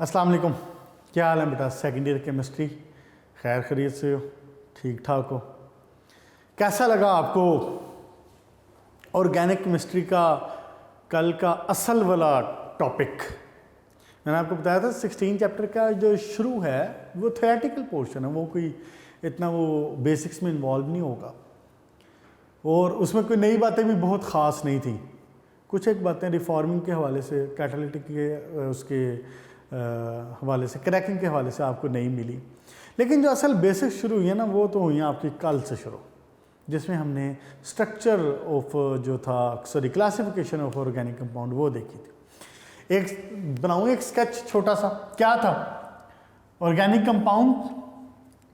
अस्सलाम वालेकुम, क्या हाल है बेटा? सेकेंड ईयर केमिस्ट्री, खैर खैरियत से हो? ठीक ठाक हो? कैसा लगा आपको ऑर्गेनिक केमिस्ट्री का कल का असल वाला टॉपिक? मैंने आपको बताया था 16 चैप्टर का जो शुरू है वो थ्योरेटिकल पोर्शन है, वो कोई इतना वो बेसिक्स में इन्वॉल्व नहीं होगा और उसमें कोई नई बातें भी बहुत ख़ास नहीं थी। कुछ एक बातें रिफॉर्मिंग के हवाले से, कैटालिटिक के उसके हवाले से, क्रैकिंग के हवाले से आपको नहीं मिली, लेकिन जो असल बेसिक शुरू हुई है ना वो तो हुई है आपकी कल से शुरू, जिसमें हमने स्ट्रक्चर ऑफ जो था क्लासिफिकेशन ऑफ ऑर्गेनिक कंपाउंड वो देखी थी। एक बनाऊँ एक स्केच छोटा सा, क्या था ऑर्गेनिक कंपाउंड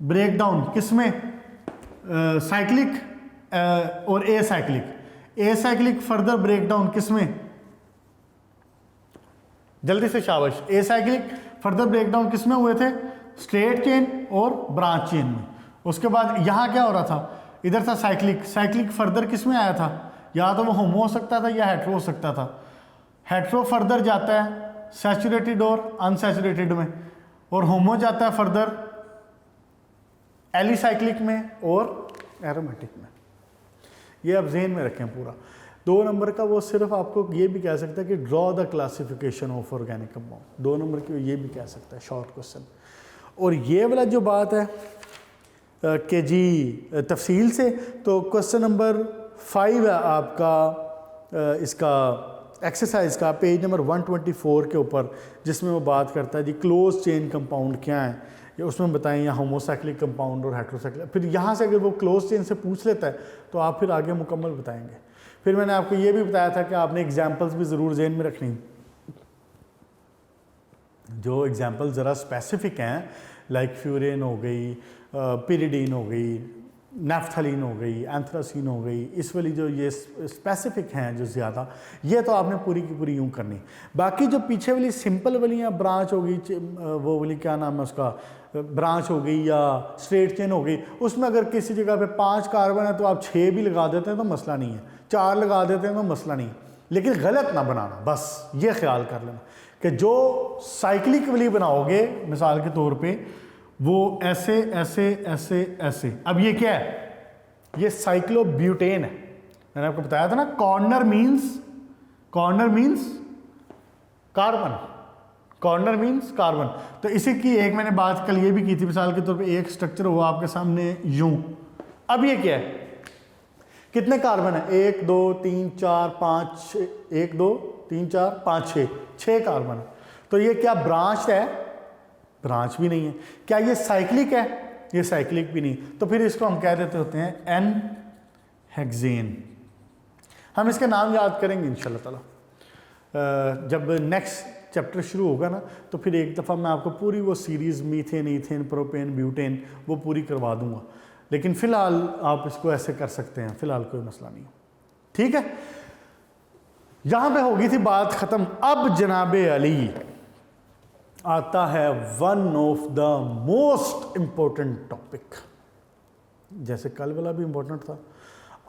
ब्रेक डाउन किसमें, साइक्लिक और acyclic further break down किसमें, जल्दी से शाबाश, acyclic further break down किसमें हुए थे, स्ट्रेट चेन और ब्रांच चेन में। उसके बाद यहाँ क्या हो रहा था, इधर था साइक्लिक फर्दर किसमें आया था, या तो वो होमो हो सकता था या हेट्रो हो सकता था। हेट्रो फर्दर जाता है सैचुरेटेड और अनसैचुरेटेड में, और होमो जाता है फर्दर एलिसाइक्लिक में और एरोमेटिक में। ये आप जहन में रखें पूरा। 2 नंबर का वो सिर्फ आपको ये भी कह सकता है कि draw the classification of organic compound, 2 number की ये भी कह सकता है शॉर्ट क्वेश्चन। और ये वाला जो बात है कि जी तफसील से, तो क्वेश्चन नंबर 5 है आपका इसका एक्सरसाइज का, पेज नंबर 124 के ऊपर, जिसमें वो बात करता है जी क्लोज चेन कंपाउंड क्या है, या उसमें बताएं या होमोसाइक्लिक कंपाउंड और हेट्रोसाइक्लिक। फिर यहाँ से अगर वो क्लोज चेन से पूछ लेता है तो आप फिर आगे मुकम्मल बताएंगे। फिर मैंने आपको ये भी बताया था कि आपने एग्जाम्पल्स भी ज़रूर जेहन में रखनी, जो एग्जाम्पल ज़रा स्पेसिफिक हैं, लाइक फ्यूरेन हो गई, पिरिडीन हो गई, नेफ्थलीन हो गई, एंथ्रासीन हो गई, इस वाली जो ये स्पेसिफिक हैं जो ज़्यादा, ये तो आपने पूरी की पूरी यूँ करनी। बाकी जो पीछे वाली सिंपल वाली हैं, ब्रांच हो गई, वो वाली क्या नाम है उसका, ब्रांच हो गई या स्ट्रेट चेन हो गई, उसमें अगर किसी जगह पे 5 कार्बन है तो आप 6 भी लगा देते हैं तो मसला नहीं है, 4 लगा देते हैं तो मसला नहीं, लेकिन गलत ना बनाना, बस ये ख्याल कर लेना कि जो साइक्लिक वाली बनाओगे मिसाल के तौर पे, वो ऐसे ऐसे ऐसे ऐसे। अब ये क्या है, ये साइक्लोब्यूटेन है। मैंने आपको बताया था ना, corner means carbon, corner means carbon. तो इसी की एक मैंने बात कल ये भी की थी, मिसाल के तौर पे एक स्ट्रक्चर हुआ आपके सामने यूं। अब ये क्या है, कितने कार्बन है, 1 2 3 4 5 1 2 3 4 5 6 कार्बन है। तो ये क्या ब्रांच है, ब्रांच भी नहीं है। क्या ये साइक्लिक है, ये साइक्लिक भी नहीं। तो फिर इसको हम कह देते होते हैं एन हेक्सेन। हम इसके नाम याद करेंगे इंशाल्लाह ताला जब नेक्स्ट चैप्टर शुरू होगा ना, तो फिर एक दफ़ा मैं आपको पूरी वो series methane, ethane, propane, butane वो पूरी करवा दूंगा। लेकिन फ़िलहाल आप इसको ऐसे कर सकते हैं, फ़िलहाल कोई मसला नहीं, ठीक है। यहाँ पे होगी थी बात ख़त्म। अब जनाबे अली आता है one of the most important topic. जैसे कल वाला भी इम्पोर्टेंट था,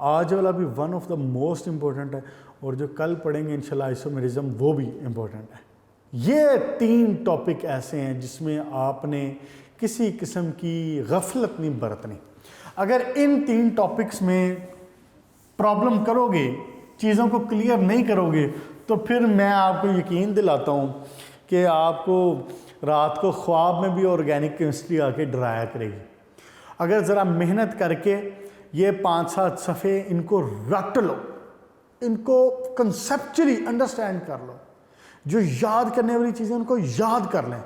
आज वाला भी one of the most important है, और जो कल पढ़ेंगे इंशाल्लाह आइसोमेरिज्म वो भी इम्पोर्टेंट है। ये 3 टॉपिक ऐसे हैं जिसमें आपने किसी किस्म की गफलत नहीं बरतनी। अगर इन 3 टॉपिक्स में प्रॉब्लम करोगे, चीज़ों को क्लियर नहीं करोगे, तो फिर मैं आपको यकीन दिलाता हूँ कि आपको रात को ख्वाब में भी ऑर्गेनिक केमिस्ट्री आके डराया करेगी। अगर ज़रा मेहनत करके ये 5-7 सफ़े इनको रट लो, इनको कंसेप्चुअली अंडरस्टैंड कर लो, जो याद करने वाली चीज़ें उनको याद कर लें,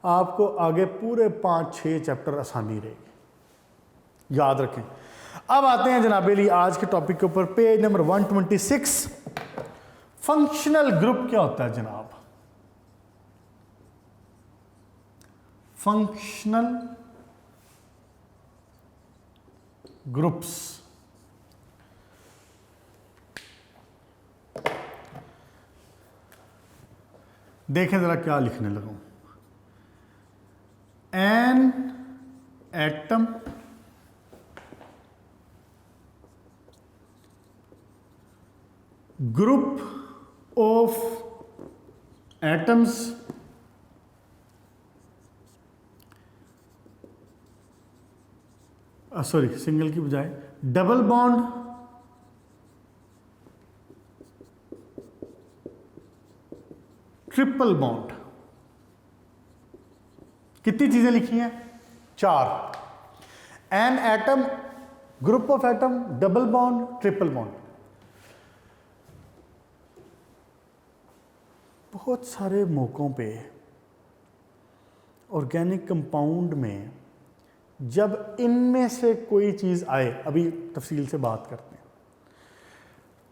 आपको आगे पूरे 5-6 चैप्टर आसानी रहेगी। याद रखें। अब आते हैं जनाबेली आज के टॉपिक के ऊपर, पेज नंबर 126। फंक्शनल ग्रुप क्या होता है जनाब? फंक्शनल ग्रुप्स, देखें जरा क्या लिखने लगा। An atom group of atoms sorry single की बजाय डबल बॉन्ड, ट्रिपल बॉन्ड। कितनी चीजें लिखी हैं? 4। An atom, group of atom, double bond, triple bond. बहुत सारे मौकों पे ऑर्गेनिक कंपाउंड में जब इनमें से कोई चीज आए, अभी तफसील से बात करते हैं,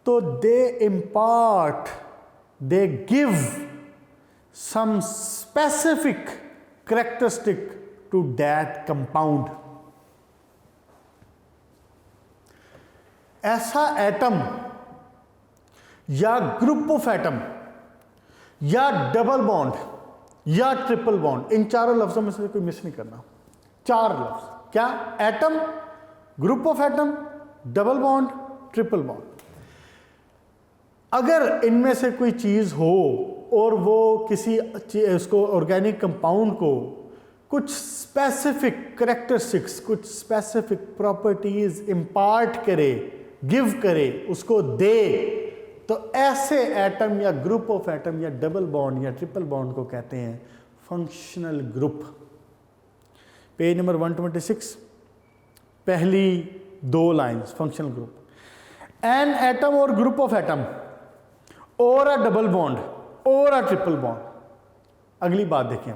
तो they impart, they give some specific characteristic to that compound. ऐसा एटम या ग्रुप ऑफ एटम या डबल बॉन्ड या ट्रिपल बॉन्ड, इन चारों लफ्जों में से कोई मिस नहीं करना। 4 लफ्ज क्या? Atom, group of atom, double bond, triple bond. अगर इनमें से कोई चीज हो और वो किसी उसको ऑर्गेनिक कंपाउंड को कुछ स्पेसिफिक कैरेक्टरिस्टिक्स, कुछ स्पेसिफिक प्रॉपर्टीज इंपार्ट करे, गिव करे, उसको दे, तो ऐसे एटम या ग्रुप ऑफ एटम या डबल बॉन्ड या ट्रिपल बॉन्ड को कहते हैं फंक्शनल ग्रुप। पेज नंबर 126, पहली 2 lines, functional group. An atom और ग्रुप ऑफ एटम और अ डबल बॉन्ड और अ ट्रिपल बॉन्ड। अगली बात देखिए,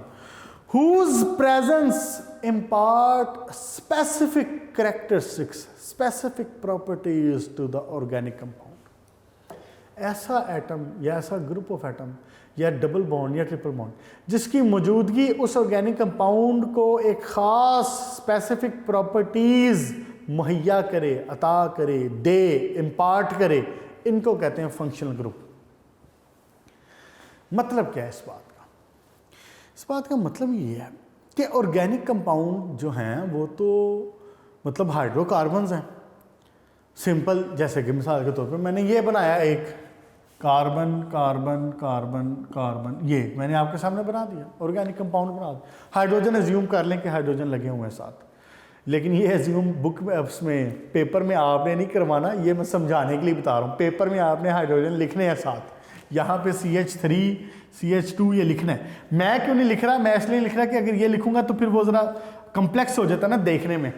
whose presence impart specific characteristics, specific properties to the organic compound। ऐसा एटम या ऐसा ग्रुप ऑफ एटम या डबल बॉन्ड या ट्रिपल बॉन्ड जिसकी मौजूदगी उस ऑर्गेनिक कंपाउंड को एक खास स्पेसिफिक प्रॉपर्टीज मुहैया करे, अता करे, दे, इम्पार्ट करे, इनको कहते हैं फंक्शनल ग्रुप। मतलब क्या है इस बात का? इस बात का मतलब ये है कि ऑर्गेनिक कंपाउंड जो हैं वो तो मतलब हाइड्रोकार्बन्स हैं। सिंपल, जैसे कि मिसाल के तौर पे मैंने ये बनाया, एक कार्बन कार्बन कार्बन कार्बन, ये मैंने आपके सामने बना दिया, ऑर्गेनिक कंपाउंड बना दिया। हाइड्रोजन एज्यूम कर लें कि हाइड्रोजन लगे हुए हैं साथ, लेकिन ये एज्यूम बुक में, उसमें पेपर में आपने नहीं करवाना, ये मैं समझाने के लिए बता रहा हूँ। पेपर में आपने हाइड्रोजन लिखने हैं साथ, यहाँ पे CH3 CH2 ये लिखना है। मैं क्यों नहीं लिख रहा? मैं इसलिए लिख रहा कि अगर ये लिखूंगा तो फिर वो ज़रा कम्प्लेक्स हो जाता ना देखने में,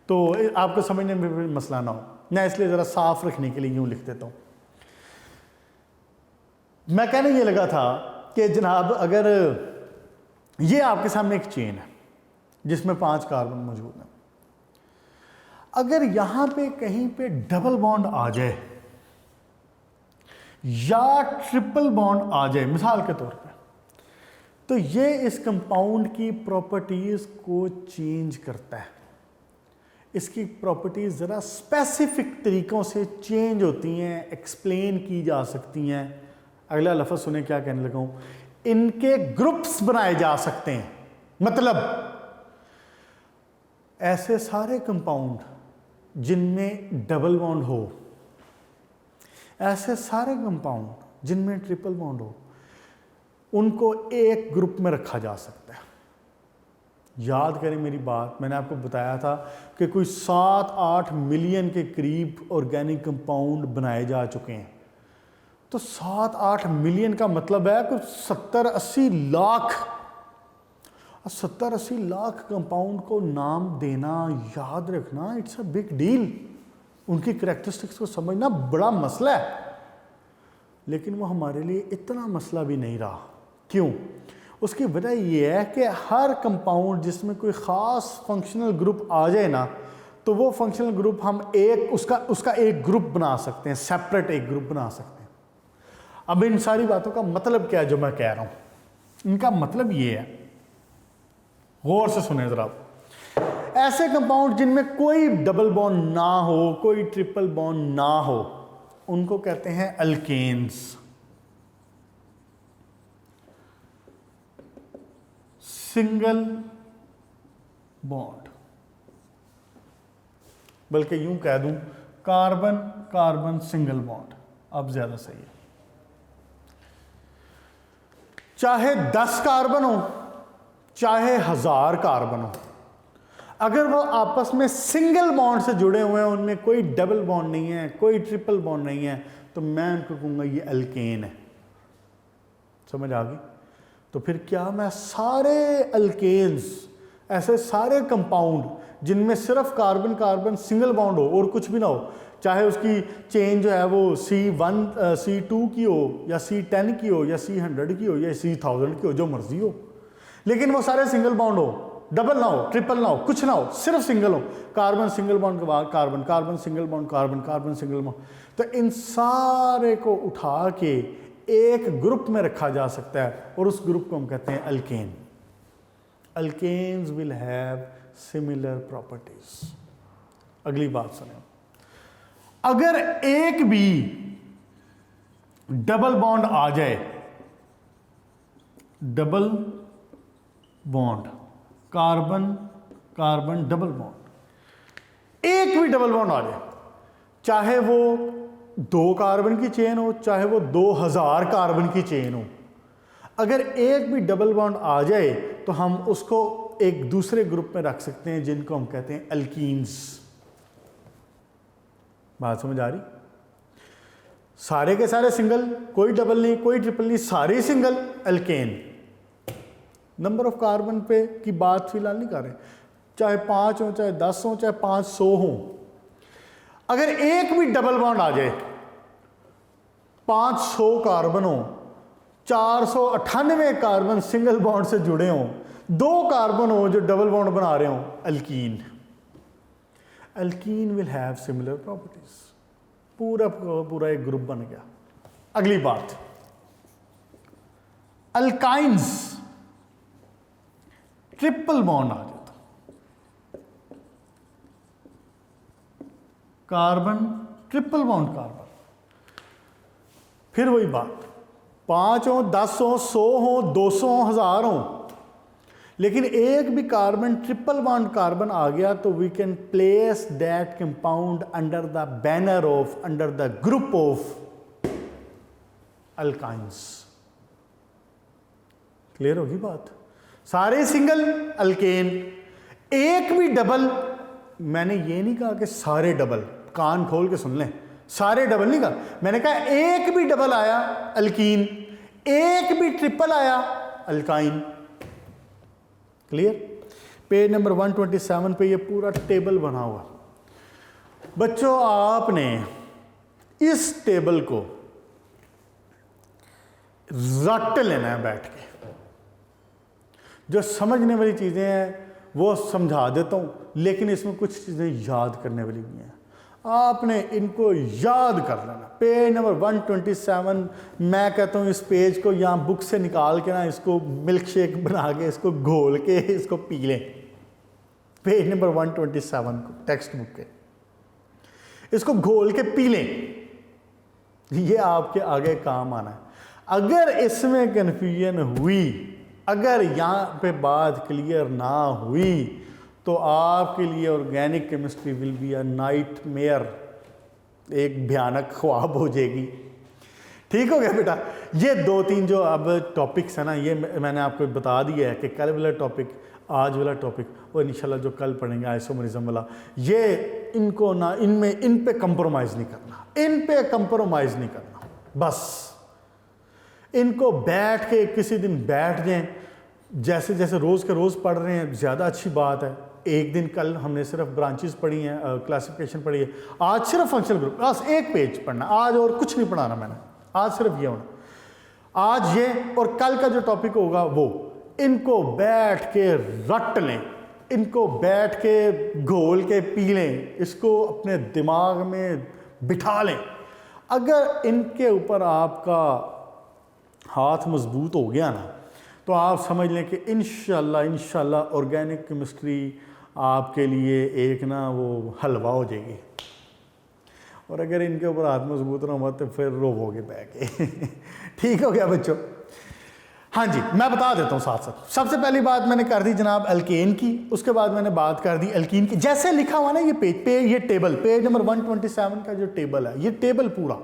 तो आपको समझने में भी मसला ना हो। मैं इसलिए ज़रा साफ रखने के लिए यूँ लिख देता हूँ। मैं कहने ये लगा था कि जनाब, अगर ये आपके सामने एक चेन है जिसमें 5 कार्बन मौजूद हैं, अगर यहाँ पे कहीं पे डबल बॉन्ड आ जाए या ट्रिपल बॉन्ड आ जाए मिसाल के तौर पे, तो ये इस कंपाउंड की प्रॉपर्टीज को चेंज करता है। इसकी प्रॉपर्टीज ज़रा स्पेसिफिक तरीक़ों से चेंज होती हैं, एक्सप्लेन की जा सकती हैं। अगला लफ्ज़ सुने क्या कहने लगा हूँ, इनके ग्रुप्स बनाए जा सकते हैं। मतलब ऐसे सारे कंपाउंड जिनमें डबल बॉन्ड हो, ऐसे सारे कंपाउंड जिनमें ट्रिपल बॉन्ड हो, उनको एक ग्रुप में रखा जा सकता है। याद करें मेरी बात, मैंने आपको बताया था कि कोई 7-8 मिलियन के करीब ऑर्गेनिक कंपाउंड बनाए जा चुके हैं। तो 7-8 मिलियन का मतलब है कुछ 70-80 लाख, 70-80 लाख कंपाउंड को नाम देना, याद रखना, इट्स अ बिग डील। उनकी करैक्टरिस्टिक्स को समझना बड़ा मसला है, लेकिन वो हमारे लिए इतना मसला भी नहीं रहा। क्यों? उसकी वजह ये है कि हर कंपाउंड जिसमें कोई ख़ास फंक्शनल ग्रुप आ जाए ना, तो वो फंक्शनल ग्रुप हम एक उसका एक ग्रुप बना सकते हैं, सेपरेट एक ग्रुप बना सकते हैं। अब इन सारी बातों का मतलब क्या है जो मैं कह रहा हूँ? इनका मतलब ये है, गौर से सुने ज़रा, ऐसे कंपाउंड जिनमें कोई डबल बॉन्ड ना हो, कोई ट्रिपल बॉन्ड ना हो, उनको कहते हैं अल्केन्स। सिंगल बॉन्ड, बल्कि यूं कह दूं कार्बन कार्बन सिंगल बॉन्ड, अब ज्यादा सही है। चाहे 10 कार्बन हो, चाहे 1000 कार्बन हो, अगर वो आपस में सिंगल बॉन्ड से जुड़े हुए हैं, उनमें कोई डबल बॉन्ड नहीं है, कोई ट्रिपल बॉन्ड नहीं है, तो मैं उनको कहूँगा ये अल्केन है। समझ आ गई? तो फिर क्या मैं सारे अल्केन्स, ऐसे सारे कंपाउंड जिनमें सिर्फ कार्बन कार्बन सिंगल बॉन्ड हो और कुछ भी ना हो, चाहे उसकी चेन जो है वो C1 C2 की हो या C10 की हो या C100 की हो या C1000 की हो, जो मर्जी हो, लेकिन वो सारे सिंगल बॉन्ड हो, डबल ना हो, ट्रिपल ना हो, कुछ ना हो, सिर्फ सिंगल हो, कार्बन सिंगल बॉन्ड के बाद carbon, carbon single bond carbon, carbon single bond, तो इन सारे को उठा के एक ग्रुप में रखा जा सकता है और उस ग्रुप को हम कहते हैं alkane. Alkanes will have similar properties. अगली बात सुने, अगर एक भी डबल बॉन्ड आ जाए, double bond, carbon carbon double bond, एक भी डबल बॉन्ड आ जाए, चाहे वो 2 कार्बन की चेन हो, चाहे वो 2000 कार्बन की चेन हो, अगर एक भी डबल बॉन्ड आ जाए तो हम उसको एक दूसरे ग्रुप में रख सकते हैं जिनको हम कहते हैं अल्कीन्स। बात समझ आ रही? सारे के सारे सिंगल, कोई डबल नहीं, कोई ट्रिपल नहीं, सारे single, alkane. Number of carbon पे की बात फिलहाल नहीं कर रहे, चाहे 5 हो, चाहे 10 हो, चाहे 500 हो, अगर एक भी डबल बॉन्ड आ जाए, 500 कार्बन हो, 498 कार्बन सिंगल बॉन्ड से जुड़े हों, 2 कार्बन हो जो डबल बॉन्ड बना रहे हों, alkyne. Alkyne will have similar properties. पूरा पूरा एक ग्रुप बन गया। अगली बात, अल्काइंस, ट्रिपल बॉन्ड आ जाता, कार्बन ट्रिपल बॉन्ड कार्बन, फिर वही बात, 5 हो, 10 हो, 100 हो, 200 हो, 1000 हो, लेकिन एक भी कार्बन ट्रिपल बॉन्ड कार्बन आ गया तो we can place that compound under the banner of, under the group of alkynes. Clear होगी बात? सारे सिंगल अल्केन, एक भी डबल, मैंने ये नहीं कहा कि सारे डबल, कान खोल के सुन लें, सारे डबल नहीं कहा, मैंने कहा एक भी डबल आया अल्कीन, एक भी ट्रिपल आया अल्काइन। क्लियर? पेज नंबर 127 पे ये पूरा टेबल बना हुआ। बच्चों आपने इस टेबल को रट लेना है बैठ के, जो समझने वाली चीजें हैं वो समझा देता हूं, लेकिन इसमें कुछ चीजें याद करने वाली भी हैं, आपने इनको याद कर लेना। पेज नंबर 127, मैं कहता हूँ इस पेज को यहाँ बुक से निकाल के ना, इसको मिल्क शेक बना के, इसको घोल के इसको पी लें। पेज नंबर 127 को, टेक्स्ट बुक के, इसको घोल के पी लें, ये आपके आगे काम आना है। अगर इसमें कन्फ्यूजन हुई, अगर यहाँ पे बात क्लियर ना हुई, तो आपके लिए organic chemistry will be a nightmare, एक भयानक ख्वाब हो जाएगी। ठीक हो गया बेटा? ये 2-3 जो अब टॉपिक्स है ना, ये मैंने आपको बता दिया है कि कल वाला टॉपिक, आज वाला टॉपिक और इंशाल्लाह जो कल पढ़ेंगे आइसोमरिज्म वाला, ये इनको ना, इनमें इन पे कंप्रोमाइज़ नहीं करना, इन पे कंप्रोमाइज़ नहीं करना, बस इनको बैठ के किसी दिन बैठ जाएं, जैसे जैसे रोज़ के रोज़ पढ़ रहे हैं ज़्यादा अच्छी बात है। एक दिन कल हमने सिर्फ ब्रांचेस पढ़ी हैं, क्लासिफिकेशन पढ़ी है, आज सिर्फ फंक्शनल ग्रुप, बस एक पेज पढ़ना आज, और कुछ नहीं पढ़ाना मैंने आज, सिर्फ ये होना आज ये, और कल का जो टॉपिक होगा वो, इनको बैठ के रट लें, इनको बैठ के घोल के पी लें, इसको अपने दिमाग में बिठा लें। अगर इनके ऊपर आपका हाथ मजबूत हो गया ना, तो आप समझ लें कि इंशाल्लाह ऑर्गेनिक केमिस्ट्री आपके लिए एक ना वो हलवा हो जाएगी। और अगर इनके ऊपर हाथ मजबूत ना हुआ तो फिर रोवोगे बह के। ठीक हो गया बच्चों? हाँ जी, मैं बता देता हूँ साथ साथ। सबसे पहली बात मैंने कर दी जनाब अल्केन की, उसके बाद मैंने बात कर दी अल्कीन की। जैसे लिखा हुआ ना ये पेज पे, ये टेबल, पेज नंबर 127 का जो टेबल है, ये टेबल पूरा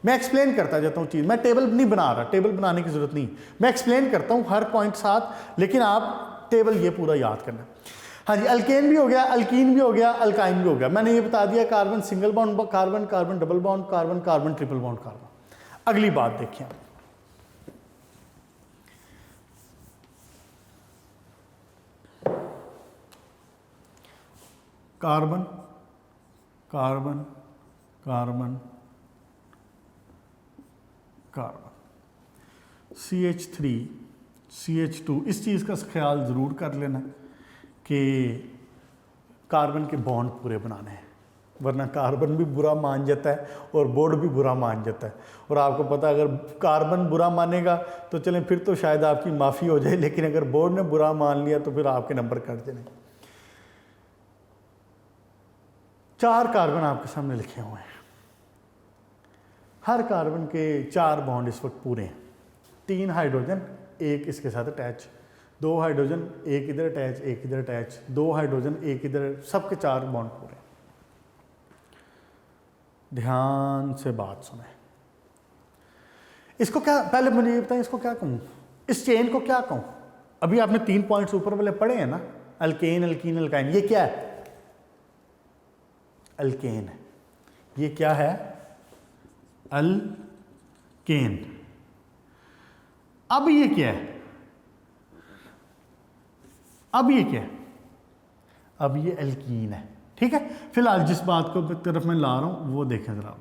मैं एक्सप्लेन करता जाता हूँ चीज़, मैं टेबल नहीं बना रहा, टेबल बनाने की ज़रूरत नहीं, मैं एक्सप्लेन करता हूँ हर पॉइंट साथ, लेकिन आप टेबल ये पूरा याद करना। हाँ जी, अल्केन भी हो गया, अल्कीन भी हो गया, अल्काइन भी हो गया। मैंने ये बता दिया carbon single bond carbon, carbon double bond carbon, carbon triple bond carbon. अगली बात देखिए, carbon carbon carbon carbon, CH3 CH2, इस चीज़ का ख्याल ज़रूर कर लेना कि कार्बन के बॉन्ड पूरे बनाने हैं, वरना कार्बन भी बुरा मान जाता है और बोर्ड भी बुरा मान जाता है। और आपको पता है अगर कार्बन बुरा मानेगा तो चलें फिर तो शायद आपकी माफ़ी हो जाए, लेकिन अगर बोर्ड ने बुरा मान लिया तो फिर आपके नंबर कट जाने। 4 कार्बन आपके सामने लिखे हुए हैं, हर कार्बन के 4 बॉन्ड इस वक्त पूरे हैं। 3 हाइड्रोजन, एक इसके साथ अटैच, 2 हाइड्रोजन, एक इधर अटैच, एक इधर अटैच, 2 हाइड्रोजन, एक इधर, सबके 4 बॉन्ड पूरे। ध्यान से बात सुने। इसको क्या, पहले मुझे ये बताएं इसको क्या कहूँ, इस चेन को क्या कहूँ? अभी आपने 3 पॉइंट्स ऊपर वाले पढ़े हैं ना, अल्केन अल्कीन अल्काइन, ये क्या है? अल्केन है। ये क्या है? अल्केन। अब ये क्या है? अब ये क्या है? अब ये अल्कीन है, ठीक है। फिलहाल जिस बात को तरफ मैं ला रहा हूं वो देखें जनाब,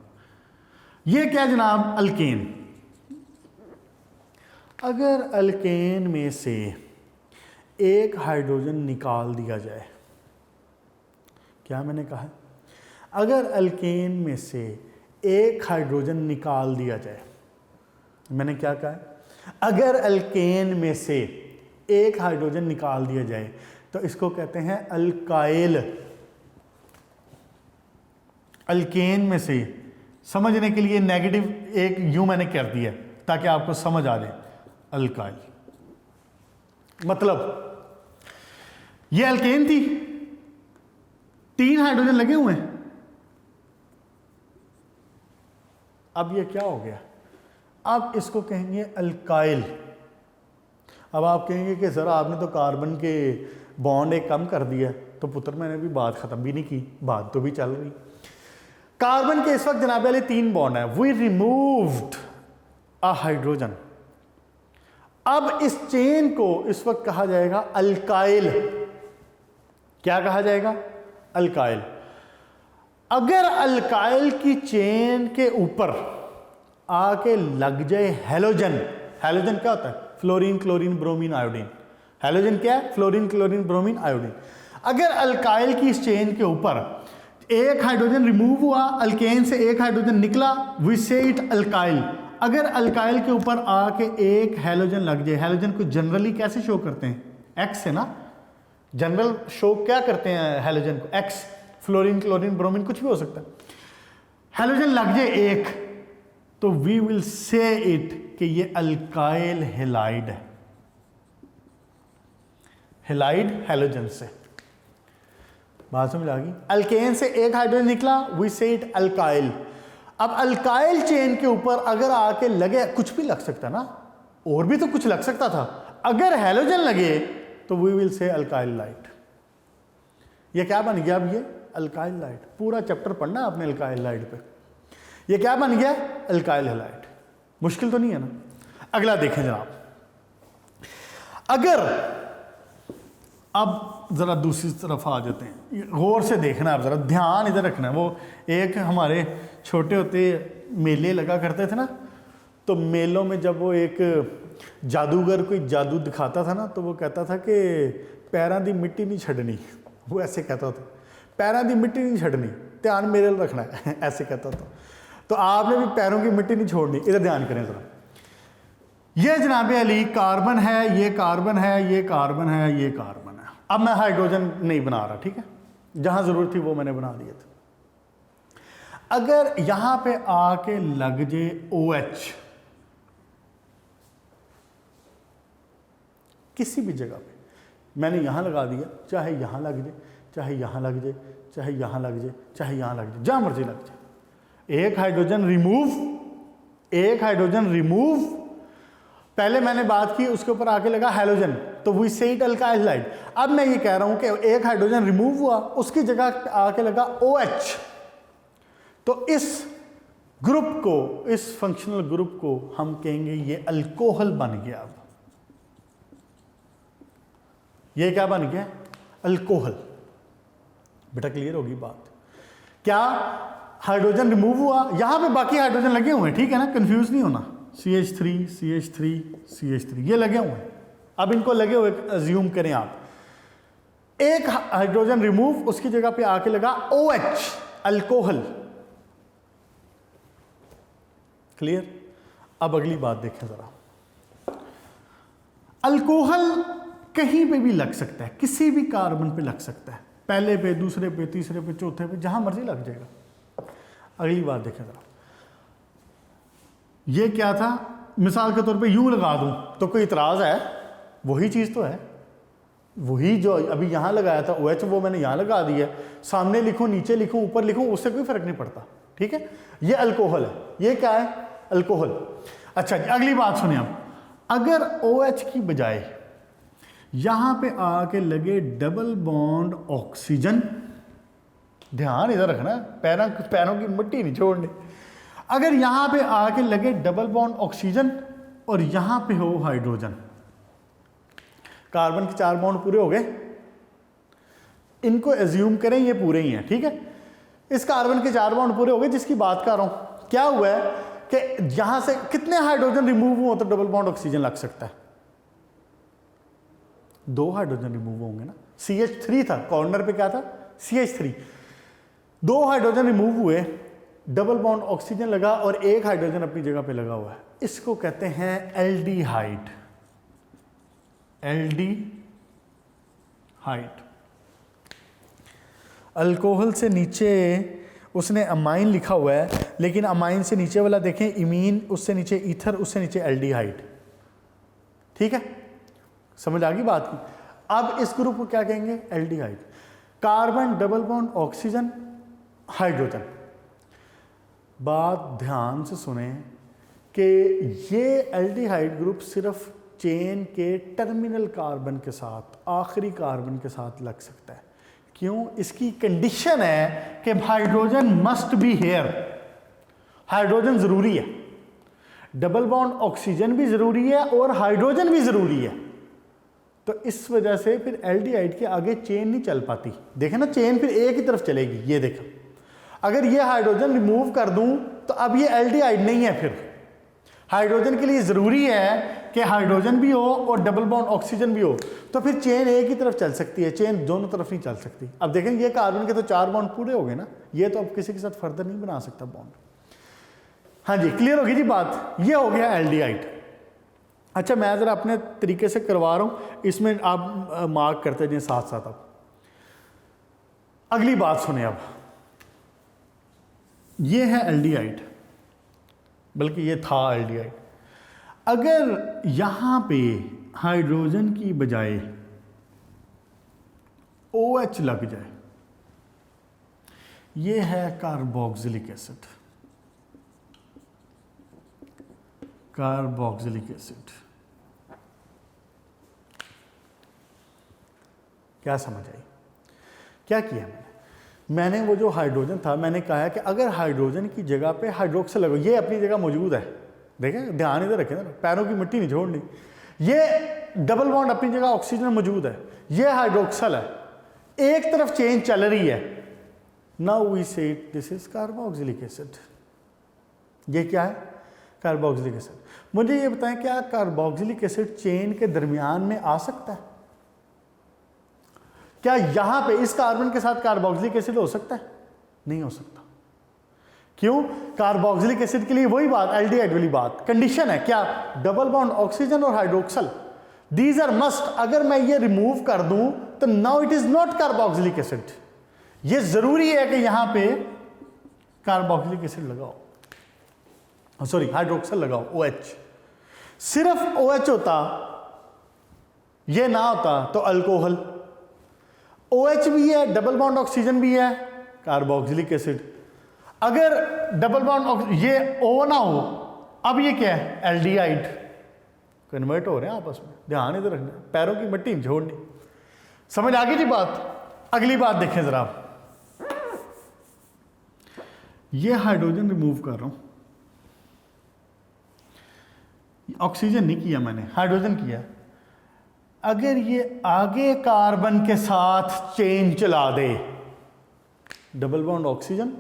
ये क्या जनाब? अल्केन। अगर अल्केन में से एक हाइड्रोजन निकाल दिया जाए, क्या मैंने कहा? अगर अल्केन में से एक हाइड्रोजन निकाल दिया जाए, मैंने क्या कहा? अगर अल्केन में से एक हाइड्रोजन निकाल दिया जाए तो इसको कहते हैं अल्काइल। अल्केन में से, समझने के लिए नेगेटिव एक यूं मैंने कर दिया ताकि आपको समझ आ जाए। अल्काइल मतलब ये अल्केन थी, 3 हाइड्रोजन लगे हुए हैं। अब ये क्या हो गया? अब इसको कहेंगे अल्काइल। अब आप कहेंगे कि सर आपने तो कार्बन के बॉन्ड एक कम कर दिया, तो पुत्र मैंने भी बात खत्म भी नहीं की, बात तो भी चल रही। कार्बन के इस वक्त जनाब वाले 3 बॉन्ड है, वी रिमूव्ड अ हाइड्रोजन। अब इस चेन को इस वक्त कहा जाएगा अल्काइल। क्या कहा जाएगा? अल्काइल। अगर अल्काइल की चेन के ऊपर आके लग जाए हैलोजन, हैलोजन क्या होता है? Fluorine chlorine bromine iodine. Halogen क्या है? Fluorine chlorine bromine iodine. अगर अल्काइल की इस चेन के ऊपर एक हाइड्रोजन रिमूव हुआ, अल्केन से एक हाइड्रोजन निकला, वी से इट अल्काइल। अगर अल्काइल के ऊपर आके एक हैलोजन लग जाए, हैलोजन को जनरली कैसे शो करते हैं? एक्स है ना, जनरल शो क्या करते हैं हैलोजन को? एक्स। फ्लोरीन क्लोरीन ब्रोमीन कुछ भी हो सकता है। हैलोजन लग जाए एक तो वी विल से इट कि ये अल्काइल हेलाइड है। हेलाइड हैलोजन से, बात समझ आ गई? अल्केन से एक हाइड्रोजन निकला, वी से इट अल्काइल। अब अल्काइल चेन के ऊपर अगर आके लगे, कुछ भी लग सकता ना, और भी तो कुछ लग सकता था। अगर हैलोजन लगे तो we will say alkyl light. ये क्या बन गया? अब ये अल्काइल लाइट। पूरा चैप्टर पढ़ना आपने अल्काइल लाइट पे। ये क्या बन गया? Alkyl halide. मुश्किल तो नहीं है ना? अगला देखें जनाब, अगर अब जरा दूसरी तरफ आ जाते हैं, गौर से देखना, आप जरा ध्यान इधर रखना है। वो एक हमारे छोटे होते मेले लगा करते थे ना, तो मेलों में जब वो एक जादूगर कोई जादू दिखाता था ना, तो वो कहता था कि पैरों की मिट्टी नहीं छड़नी। वो ऐसे कहता था, पैरों की मिट्टी नहीं छड़नी, ध्यान मेरे रखना है, ऐसे कहता था। तो आपने भी पैरों की मिट्टी नहीं छोड़नी। इधर ध्यान करें जरा। ये जनाब अली कार्बन है, ये कार्बन है, ये कार्बन है, ये कार्बन है। अब मैं हाइड्रोजन नहीं बना रहा, ठीक है, जहां जरूरत थी वो मैंने बना दिया था। अगर यहां पे आके लग जाए OH किसी भी जगह पे, मैंने यहां लगा दिया, चाहे यहां लग जाए, चाहे यहां लग जाए, चाहे यहां लग जाए, चाहे यहां लग जाए, जहां मर्जी लग जाए, एक हाइड्रोजन रिमूव, एक हाइड्रोजन रिमूव, पहले मैंने बात की उसके ऊपर आके लगा हाइड्रोजन, तो वी से इट अल्काइल हाइड। अब मैं ये कह रहा हूं कि एक हाइड्रोजन रिमूव हुआ, उसकी जगह आके लगा OH, तो इस ग्रुप को, इस फंक्शनल ग्रुप को हम कहेंगे ये अल्कोहल बन गया। अब ये क्या बन गया? अल्कोहल। बेटा क्लियर होगी बात? क्या हाइड्रोजन रिमूव हुआ, यहां पे बाकी हाइड्रोजन लगे हुए हैं, ठीक है ना, कंफ्यूज नहीं होना। CH3 CH3 CH3 ये लगे हुए हैं। अब इनको लगे हुए अज्यूम करें आप, एक हाइड्रोजन रिमूव, उसकी जगह पे आके लगा OH, अल्कोहल। क्लियर? अब अगली बात देखें जरा। अल्कोहल कहीं पे भी लग सकता है, किसी भी कार्बन पे लग सकता है, पहले पे, दूसरे पे, तीसरे पे, चौथे पे, जहां मर्जी लग जाएगा। अगली बात देखें जरा, ये क्या था? मिसाल के तौर पे यूं लगा दूं तो कोई इतराज है? वही चीज तो है, वही जो अभी यहां लगाया था OH, वो मैंने यहां लगा दिया। सामने लिखूं, नीचे लिखूं, ऊपर लिखूं, उससे कोई फर्क नहीं पड़ता, ठीक है। ये अल्कोहल है, ये क्या है? अल्कोहल। अच्छा जी, अगली बात सुनिए आप, अगर OH की बजाय यहां पे आके लगे डबल बॉन्ड ऑक्सीजन, ध्यान इधर रखना, पैरों की मिट्टी नहीं छोड़नी। अगर यहां पे आके लगे डबल बॉन्ड ऑक्सीजन और यहां पे हो हाइड्रोजन, कार्बन के 4 बॉन्ड पूरे हो गए, इनको एज्यूम करें ये पूरे ही हैं, ठीक है। इस कार्बन के 4 बॉन्ड पूरे हो गए, जिसकी बात कर रहा हूं। क्या हुआ है कि यहां से कितने हाइड्रोजन रिमूव हुए तो डबल बॉन्ड ऑक्सीजन लग सकता है? 2 हाइड्रोजन रिमूव होंगे ना। CH3 था, कॉर्नर पे क्या था? CH3। 2 हाइड्रोजन रिमूव हुए, डबल बॉन्ड ऑक्सीजन लगा और एक हाइड्रोजन अपनी जगह पे लगा हुआ है। इसको कहते हैं एल्डिहाइड। एल्डिहाइड। अल्कोहल से नीचे उसने अमाइन लिखा हुआ है, लेकिन अमाइन से नीचे वाला देखें इमीन, उससे नीचे ईथर, उससे नीचे एल्डिहाइड, ठीक है। समझ आ गई बात की? अब इस ग्रुप को क्या कहेंगे? Aldehyde. Carbon, double bond oxygen, hydrogen. बात ध्यान से सुने कि ये एल्डिहाइड ग्रुप सिर्फ चेन के टर्मिनल कार्बन के साथ, आखिरी कार्बन के साथ लग सकता है। क्यों? इसकी कंडीशन है कि hydrogen must be here, hydrogen जरूरी है, डबल बॉन्ड ऑक्सीजन भी जरूरी है और हाइड्रोजन भी जरूरी है। तो इस वजह से फिर एल्डिहाइड के आगे चेन नहीं चल पाती। देखें ना, चेन फिर एक ही तरफ चलेगी। ये देखो, अगर ये हाइड्रोजन रिमूव कर दूं तो अब ये एल्डिहाइड नहीं है। फिर हाइड्रोजन के लिए जरूरी है कि हाइड्रोजन भी हो और डबल बॉन्ड ऑक्सीजन भी हो, तो फिर चेन एक ही तरफ चल सकती है, चेन दोनों तरफ नहीं चल सकती। अब देखें, ये कार्बन के तो 4 बॉन्ड पूरे हो गए ना, ये तो अब किसी के साथ फर्दर नहीं बना सकता बॉन्ड। हाँ जी, क्लियर होगी जी बात? ये हो गया एल्डिहाइड। अच्छा, मैं ज़रा अपने तरीके से करवा रहा हूँ, इसमें आप मार्क करते जाए साथ साथ। अब अगली बात सुने। अब ये है एल्डिहाइड, बल्कि ये था एल्डिहाइड। अगर यहां पे हाइड्रोजन की बजाय OH लग जाए, ये है कार्बोक्सिलिक एसिड। कार्बोक्सिलिक एसिड क्या समझ आई? क्या किया मैंने वो जो हाइड्रोजन था, मैंने कहा है कि अगर हाइड्रोजन की जगह पे हाइड्रोक्सल लगो, ये अपनी जगह मौजूद है, देखें ध्यान इधर रखें ना, पैरों की मिट्टी नहीं छोड़नी। ये डबल बॉन्ड अपनी जगह ऑक्सीजन मौजूद है, ये हाइड्रोक्सल है, एक तरफ चेन चल रही है। नाउ वी से दिस इज कार्बोक्सिलिक एसिड। ये क्या है? Carboxylic acid. मुझे ये बताएं, क्या कार्बोक्सिलिक एसिड चेन के दरमियान में आ सकता है? क्या यहां पे इस कार्बन के साथ कार्बोक्सिलिक एसिड हो सकता है? नहीं हो सकता। क्यों? कार्बोक्सिलिक एसिड के लिए वही बात, एल्डिहाइड वाली बात, कंडीशन है क्या? डबल बॉन्ड ऑक्सीजन और हाइड्रोक्सल, दीज आर मस्ट। अगर मैं ये रिमूव कर दूं तो now it is not carboxylic acid. ये जरूरी है कि यहां पे कार्बोक्सिलिक एसिड लगाओ, सॉरी हाइड्रोक्सल लगाओ, OH। सिर्फ OH होता, ये ना होता तो अल्कोहल। OH भी है, डबल बॉन्ड ऑक्सीजन भी है, कार्बोक्सिलिक एसिड। अगर डबल बॉन्ड ये O ना हो, अब ये क्या है? एल्डिहाइड। कन्वर्ट हो रहे हैं आपस में, ध्यान इधर रखना, पैरों की मट्टी नहीं छोड़नी। समझ आ गई जी बात। अगली बात देखें जरा आप, ये हाइड्रोजन रिमूव कर रहा हूं, ऑक्सीजन नहीं किया मैंने, हाइड्रोजन किया। अगर ये आगे कार्बन के साथ चेन चला दे, double bond oxygen,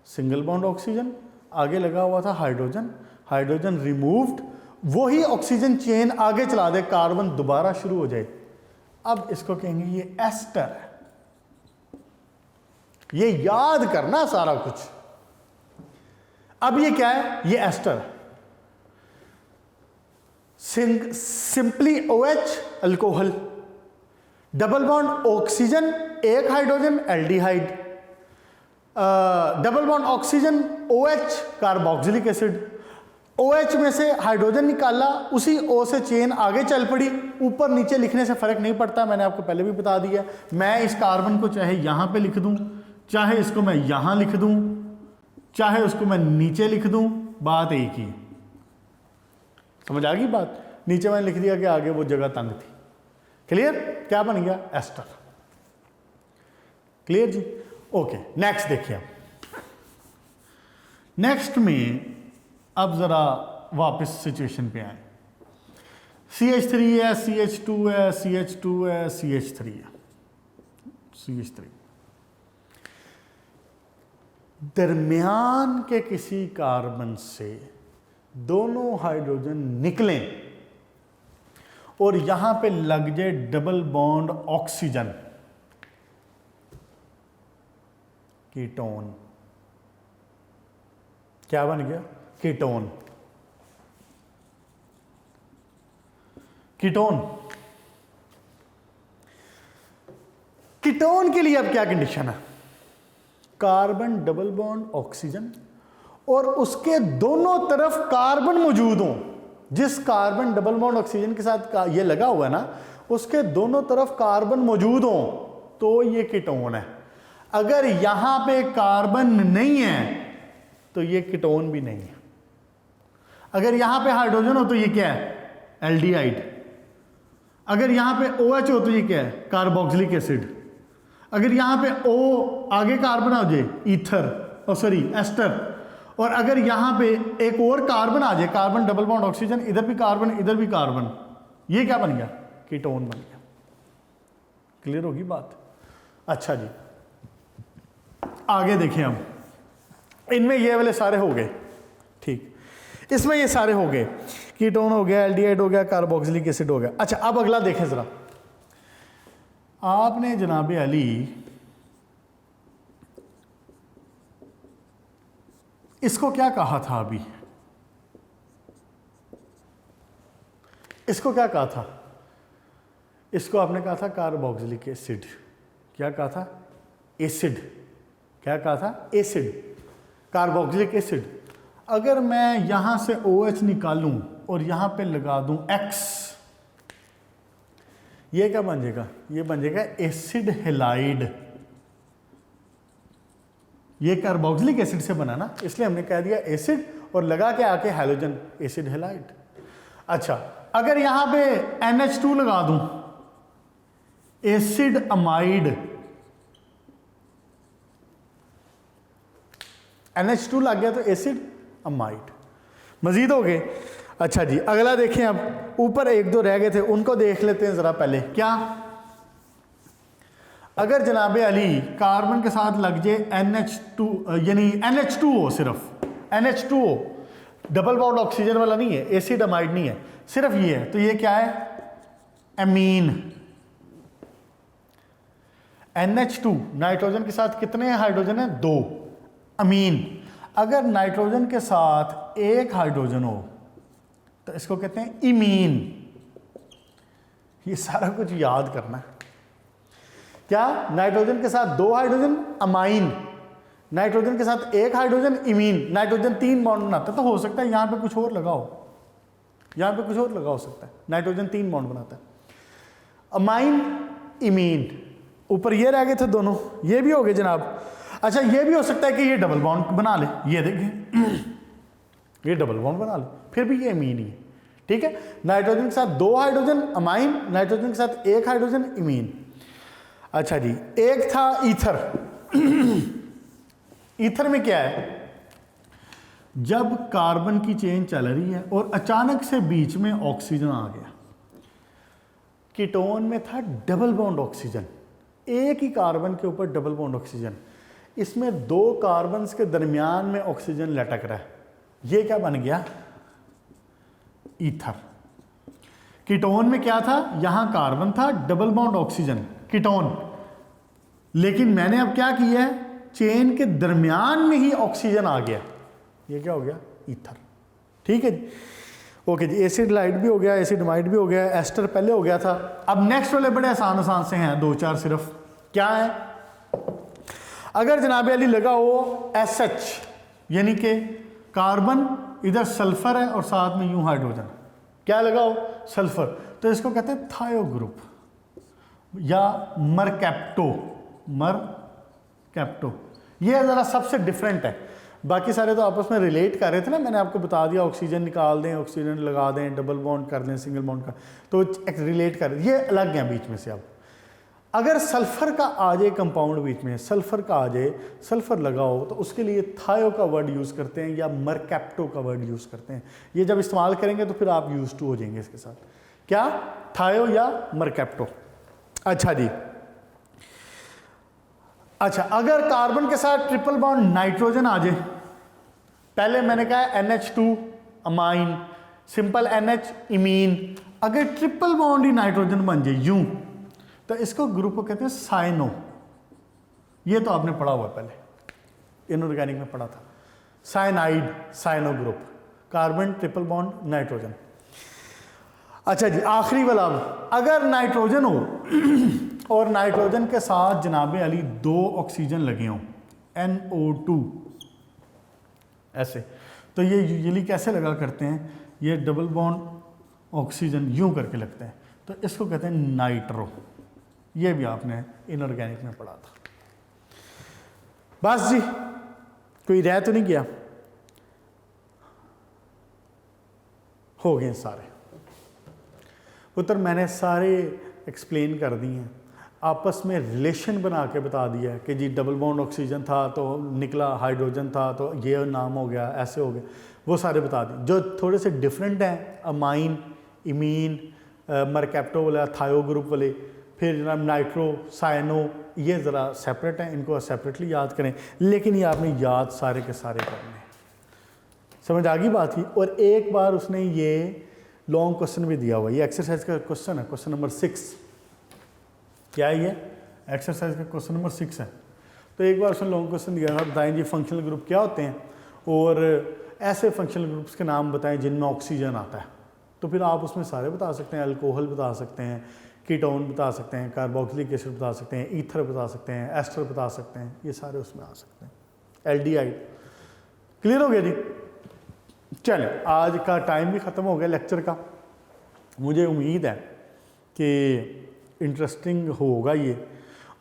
single bond oxygen, आगे लगा हुआ था हाइड्रोजन, हाइड्रोजन रिमूव्ड, वही ऑक्सीजन चेन आगे चला दे, कार्बन दोबारा शुरू हो जाए। अब इसको कहेंगे ये एस्टर है। ये याद करना सारा कुछ। अब ये क्या है? ये एस्टर है। Simply OH alcohol, double bond oxygen, एक hydrogen aldehyde, double bond oxygen OH carboxylic acid, OH में से हाइड्रोजन निकाला, उसी O से चेन आगे चल पड़ी। ऊपर नीचे लिखने से फर्क नहीं पड़ता, मैंने आपको पहले भी बता दिया। मैं इस कार्बन को चाहे यहां पे लिख दूं, चाहे इसको मैं यहां लिख दूं, चाहे उसको मैं नीचे लिख दूं, बात एक ही। समझ आ गई बात? नीचे मैंने लिख दिया कि आगे वो जगह तंग थी। क्लियर? क्या बन गया? एस्टर। क्लियर जी? ओके, नेक्स्ट देखिए। नेक्स्ट में अब जरा वापस सिचुएशन पे आए। CH3 है, CH2 है, CH2 है, CH3 है, CH3। दरमियान के किसी कार्बन से दोनों हाइड्रोजन निकलें और यहां पे लग जाए डबल बॉन्ड ऑक्सीजन, कीटोन। क्या बन गया? कीटोन। कीटोन। कीटोन के लिए अब क्या कंडीशन है? कार्बन डबल बॉन्ड ऑक्सीजन और उसके दोनों तरफ कार्बन मौजूद हो। जिस कार्बन डबल बॉन्ड ऑक्सीजन के साथ ये लगा हुआ है ना, उसके दोनों तरफ कार्बन मौजूद हो तो ये कीटोन है। अगर यहां पे कार्बन नहीं है तो ये कीटोन भी नहीं है। अगर यहां पे हाइड्रोजन हो तो ये क्या है? एल्डिहाइड। अगर यहां पे OH हो तो ये क्या है? Carboxylic acid. अगर यहां पे O आगे कार्बन आ जाए, ईथर, सॉरी एस्टर। और अगर यहां पे एक और कार्बन आ जाए, कार्बन डबल बॉन्ड ऑक्सीजन, इधर भी कार्बन, इधर भी कार्बन, ये क्या बन गया? कीटोन बन गया। क्लियर होगी बात? अच्छा जी, आगे देखें हम। इनमें ये वाले सारे हो गए, ठीक। इसमें ये सारे हो गए, कीटोन हो गया, एल्डिहाइड हो गया, कार्बोक्सिलिक एसिड हो गया। अच्छा, अब अगला देखें जरा। आपने जनाब अली इसको क्या कहा था? अभी इसको क्या कहा था? इसको आपने कहा था कार्बोक्सिलिक एसिड। क्या कहा था? एसिड। क्या कहा था? Acid, carboxylic acid. अगर मैं यहां से OH निकालूं और यहां पे लगा दूं X, ये क्या बन जाएगा? ये बन जाएगा एसिड हेलाइड। ये कार्बोक्सिलिक एसिड से बना ना, इसलिए हमने कह दिया एसिड और लगा के आके हैलोजन, एसिड हेलाइड। अच्छा, अगर यहां पे NH2 लगा दूं, एसिड अमाइड। NH2 लग गया तो एसिड अमाइड। मजीद हो गए? अच्छा जी, अगला देखें। अब ऊपर एक दो रह गए थे, उनको देख लेते हैं जरा पहले। क्या? अगर जनाब अली कार्बन के साथ लग जाए NH2, यानी NH2 हो, सिर्फ NH2 हो, डबल बॉन्ड ऑक्सीजन वाला नहीं है, एसिड अमाइड नहीं है, सिर्फ ये है, तो ये क्या है? एमीन। NH2 नाइट्रोजन के साथ कितने हाइड्रोजन है? 2, अमीन। अगर नाइट्रोजन के साथ एक हाइड्रोजन हो तो इसको कहते हैं इमीन। ये सारा कुछ याद करना है। क्या? नाइट्रोजन के साथ 2 हाइड्रोजन अमाइन, नाइट्रोजन के साथ एक हाइड्रोजन इमीन। नाइट्रोजन 3 बॉन्ड बनाता है, तो हो सकता है यहां पे कुछ और लगा हो, यहां पे कुछ और लगा हो सकता है। नाइट्रोजन 3 बॉन्ड बनाता है, अमाइन, इमीन। ऊपर ये रह गए थे दोनों, ये भी हो गए जनाब। अच्छा, ये भी हो सकता है कि ये डबल बॉन्ड बना ले, ये देखिए ये डबल बॉन्ड बना ले, फिर भी ये अमीन ही है। ठीक है, नाइट्रोजन के साथ 2 हाइड्रोजन अमाइन, नाइट्रोजन के साथ 1 हाइड्रोजन इमीन। अच्छा जी, एक था ईथर। ईथर में क्या है, जब कार्बन की चेन चल रही है और अचानक से बीच में ऑक्सीजन आ गया, कीटोन में था डबल बॉन्ड ऑक्सीजन, एक ही कार्बन के ऊपर डबल बॉन्ड ऑक्सीजन, इसमें 2 कार्बन्स के दरमियान में ऑक्सीजन लटक रहा है, ये क्या बन गया, ईथर। कीटोन में क्या था, यहां कार्बन था, डबल बॉन्ड ऑक्सीजन, कीटोन, लेकिन मैंने अब क्या किया है, चेन के दरमियान में ही ऑक्सीजन आ गया, ये क्या हो गया, ईथर। ठीक है जी, ओके जी, एसिड लाइट भी हो गया, एसिड अमाइड भी हो गया, एस्टर पहले हो गया था। अब नेक्स्ट वाले बड़े आसान आसान से हैं, 2-4 सिर्फ। क्या है, अगर जनाब अली लगा हो SH, यानी कि कार्बन, इधर सल्फर है और साथ में यूं हाइड्रोजन, क्या लगा हो, सल्फर, तो इसको कहते हैं थायो ग्रुप या मरकैप्टो। मरकैप्टो ये ज़रा सबसे डिफरेंट है, बाकी सारे तो आपस में रिलेट कर रहे थे ना, मैंने आपको बता दिया, ऑक्सीजन निकाल दें, ऑक्सीजन लगा दें, डबल बॉन्ड कर दें, सिंगल बॉन्ड कर, तो एक रिलेट कर, ये अलग हैं बीच में से। अब अगर सल्फर का आ जाए कंपाउंड बीच में, सल्फर का आ जाए, सल्फर लगाओ, तो उसके लिए थायो का वर्ड यूज़ करते हैं या मरकैप्टो का वर्ड यूज़ करते हैं। ये जब इस्तेमाल करेंगे तो फिर आप यूज टू हो जाएंगे इसके साथ, क्या, थायो या मरकैप्टो। अच्छा जी, अच्छा, अगर कार्बन के साथ ट्रिपल बॉन्ड नाइट्रोजन आ जाए, पहले मैंने कहा NH2 amine, simple NH imine, अगर ट्रिपल बॉन्ड ही नाइट्रोजन बन जाए यूं, तो इसको ग्रुप को कहते हैं साइनो। ये तो आपने पढ़ा हुआ पहले, इनऑर्गेनिक में पढ़ा था, cyanide, cyano group, carbon triple bond nitrogen. अच्छा जी, आखिरी वाला, अगर नाइट्रोजन हो और नाइट्रोजन के साथ जनाबे अली 2 ऑक्सीजन लगे हों, NO2 ऐसे, तो ये यूजुअली कैसे लगा करते हैं, ये डबल बॉन्ड ऑक्सीजन यूं करके लगते हैं, तो इसको कहते हैं नाइट्रो। ये भी आपने इनऑर्गेनिक में पढ़ा था। बस जी, कोई रह तो नहीं गया, हो गए सारे पुत्र, मैंने सारे एक्सप्लेन कर दिए हैं, आपस में रिलेशन बना के बता दिया है कि जी डबल बॉन्ड ऑक्सीजन था तो निकला हाइड्रोजन था तो ये नाम हो गया, ऐसे हो गया, वो सारे बता दिए। जो थोड़े से डिफरेंट हैं, अमाइन, इमीन, मरकैप्टो वाला, थायो ग्रुप वाले, फिर जनाब नाइट्रो, साइनो, ये ज़रा सेपरेट हैं, इनको सेपरेटली याद करें, लेकिन ये आपने याद सारे के सारे करने। समझ आ गई बात ही। और एक बार उसने ये लॉन्ग क्वेश्चन भी दिया हुआ, ये एक्सरसाइज का क्वेश्चन है, क्वेश्चन नंबर 6। क्या है ये, एक्सरसाइज का क्वेश्चन नंबर 6 है। तो एक बार उसने लॉन्ग क्वेश्चन दिया था, बताएं जी फंक्शनल ग्रुप क्या होते हैं और ऐसे फंक्शनल ग्रुप्स के नाम बताएं जिनमें ऑक्सीजन आता है। तो फिर आप उसमें सारे बता सकते हैं, अल्कोहल बता सकते हैं, कीटोन बता सकते हैं, कार्बोक्सिलिक एसिड बता सकते हैं, ईथर बता सकते हैं, एस्टर बता सकते हैं, ये सारे उसमें आ सकते हैं, एल्डिहाइड। क्लियर हो गया जी। चलें, आज का टाइम भी ख़त्म हो गया लेक्चर का। मुझे उम्मीद है कि इंटरेस्टिंग होगा ये,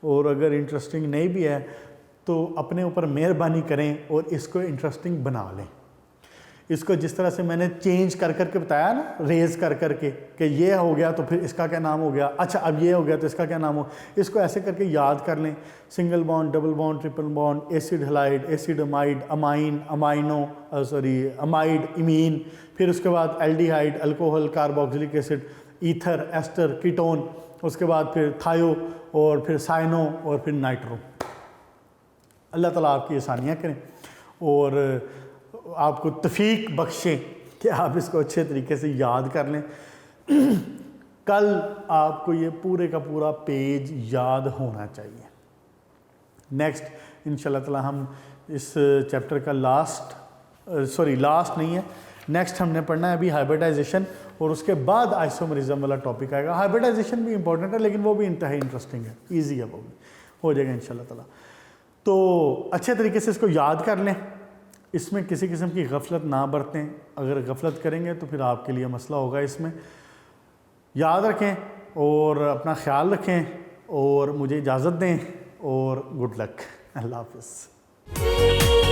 और अगर इंटरेस्टिंग नहीं भी है तो अपने ऊपर मेहरबानी करें और इसको इंटरेस्टिंग बना लें। इसको जिस तरह से मैंने चेंज कर करके बताया ना, रेज कर करके कि ये हो गया तो फिर इसका क्या नाम हो गया, अच्छा अब ये हो गया तो इसका क्या नाम हो, इसको ऐसे करके याद कर लें। Single bond, double bond, triple bond, acid halide, acid amide, amine, amino, amide, imine, फिर उसके बाद aldehyde, alcohol, carboxylic acid, ether, ester, ketone, उसके बाद फिर थायो और फिर साइनो और फिर नाइट्रो। अल्लाह ताला आपकी आसानियाँ करें और आपको तौफीक बख्शें कि आप इसको अच्छे तरीके से याद कर लें। कल आपको ये पूरे का पूरा पेज याद होना चाहिए। नेक्स्ट इंशाल्लाह ताला हम इस चैप्टर का लास्ट नहीं है, नेक्स्ट हमने पढ़ना है अभी हाइब्रिडाइजेशन, और उसके बाद आइसोमरिज्म वाला टॉपिक आएगा। हाइब्रिडाइजेशन भी इंपॉर्टेंट है लेकिन वो भी इंतहाई इंटरेस्टिंग है, ईजी है, वो भी हो जाएगा इंशाल्लाह ताला। तो अच्छे तरीके से इसको याद कर लें, इसमें किसी किस्म की गफलत ना बरतें, अगर गफलत करेंगे तो फिर आपके लिए मसला होगा। इसमें याद रखें और अपना ख्याल रखें और मुझे इजाज़त दें और गुड लक। अल्लाह हाफ़िज़।